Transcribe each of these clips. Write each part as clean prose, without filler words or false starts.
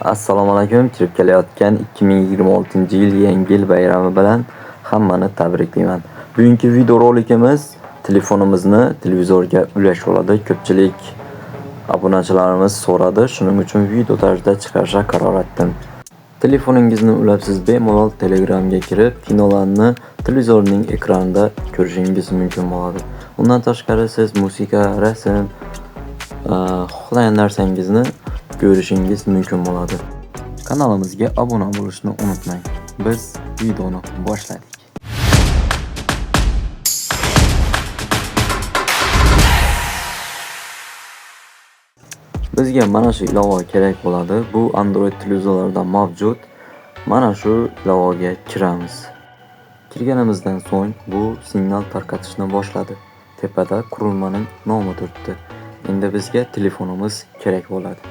Assalomu alaykum. Kirib kelayotgan 2026-yil yangi yil bayrami bilan hammani tabriklayman. Bugungi videorolikimiz telefonimizni televizorga ulash bo'ladi. Ko'pchilik obunachilarimiz so'radi, shuning uchun video tarzida chiqarishga qaror etdim. Telefoningizni ulabsiz bemalol Telegramga kirib, kinolarni televizorning ekranida ko'rishingiz mumkin bo'ladi. Undan tashqari siz musiqa, rasm, xohlagan narsangizni ko'rishingiz mumkin bo'ladi. Kanalimizga obuna bo'lishni unutmang. Biz videoni boshladik. Bizga mana shu ilova kerak bo'ladi. Bu Android televizorlarda mavjud. Mana shu ilovaga kiramiz. Kirganimizdan so'ng bu signal tarqatishni boshladi. Tepada qurilmaning nomi turibdi. Endi bizga telefonimiz kerak bo'ladi.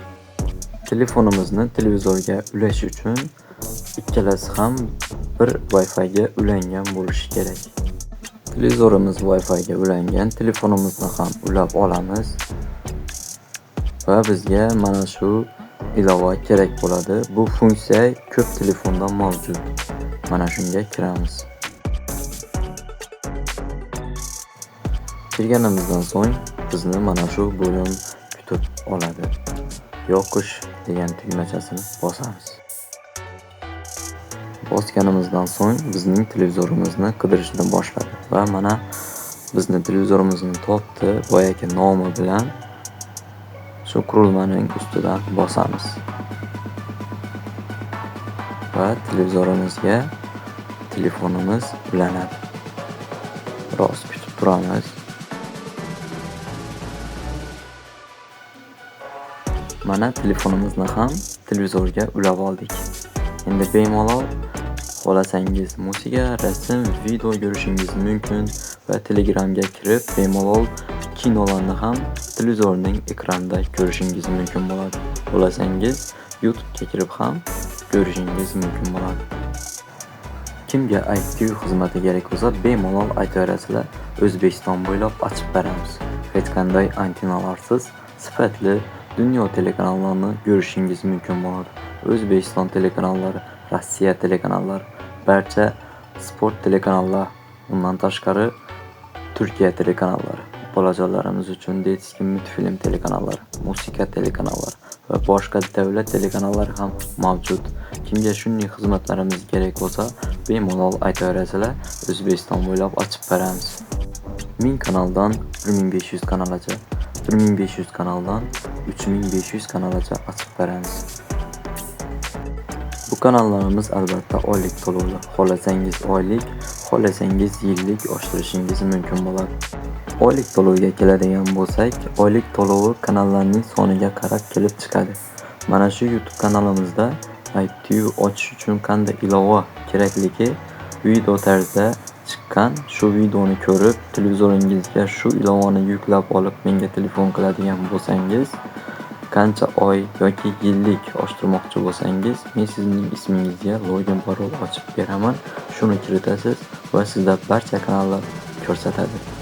Telefonimizni televizorga ulash uchun ikkalasi ham bir Wi-Fi ga ulangan bo'lishi kerak. Televizorimiz Wi-Fi ga ulangan, telefonimizni ham ulab olamiz. Va bizga mana shu ilova kerak bo'ladi. Bu funksiya ko'p telefonda mavjud. Mana shunga kiramiz. Kirganimizdan so'ng bizni mana shu bo'lim kutib oladi. Yoqish degan tugmachasini bosamiz. Bosganimizdan so'ng bizning televizorimizni qidirishni boshladi va mana bizni televizorimizni topdi. Boyagi nomi bilan shu qurilmaning ustidan bosamiz. Va televizorimizga telefonimiz ulanadi. Biroz kutib turamiz. Mana telefonimizni ham televizorga ulab oldik. Endi bemalol xohlasangiz musiqa, rasm, video ko'rishingiz mumkin va Telegramga kirib bemalol kinolarni ham televizorning ekranida ko'rishingiz mumkin bo'ladi. Xohlasangiz YouTube'ga kirib ham ko'rishingiz mumkin bo'ladi. Kimga ITV xizmati kerak bo'lsa, bemalol aytaverasizlar. O'zbekiston bo'ylab ochib beramiz. Hech qanday antenalarsiz sifatli dunyo telekanallarını ko'rishingiz mumkin bo'ladi. O'zbekiston telekanallari, Rossiya telekanallari, barcha sport telekanallari, undan tashqari Turkiya telekanallari, bolajonlarimiz uchun detskiy multfilm telekanallari, musiqa telekanallari va boshqa davlat telekanallari ham mavjud. Kimga shunday xizmatlarimiz kerak bo'lsa, bemalol aytaverasizlar. O'zbekiston bo'ylab ochib beramiz. 1000 kanaldan 1500 kanalgacha, 1500 kanaldan 3500 kanalgacha ochib beramiz. Bu kanallarimiz albatta oylik to'lovli. Xohlasangiz oylik, xohlasangiz yillik oshtirishingiz mumkin bo'ladi. Oylik to'lovga keladigan bo'lsak, oylik to'lovi kanallarning soniga qarab kelib chiqadi. Mana shu YouTube kanalimizda ITV ochish uchun qanday ilova kerakligi video tarzida chiqqan. Shu videoni ko'rib, televizoringizga shu ilovani yuklab olib menga telefon qiladigan bo'lsangiz, qancha oy yoki yillik ochtirmoqchi bo'lsangiz, men sizning ismingizga login parol ochib beraman. Shuni kiritasiz va sizda barcha kanallar ko'rsatadi.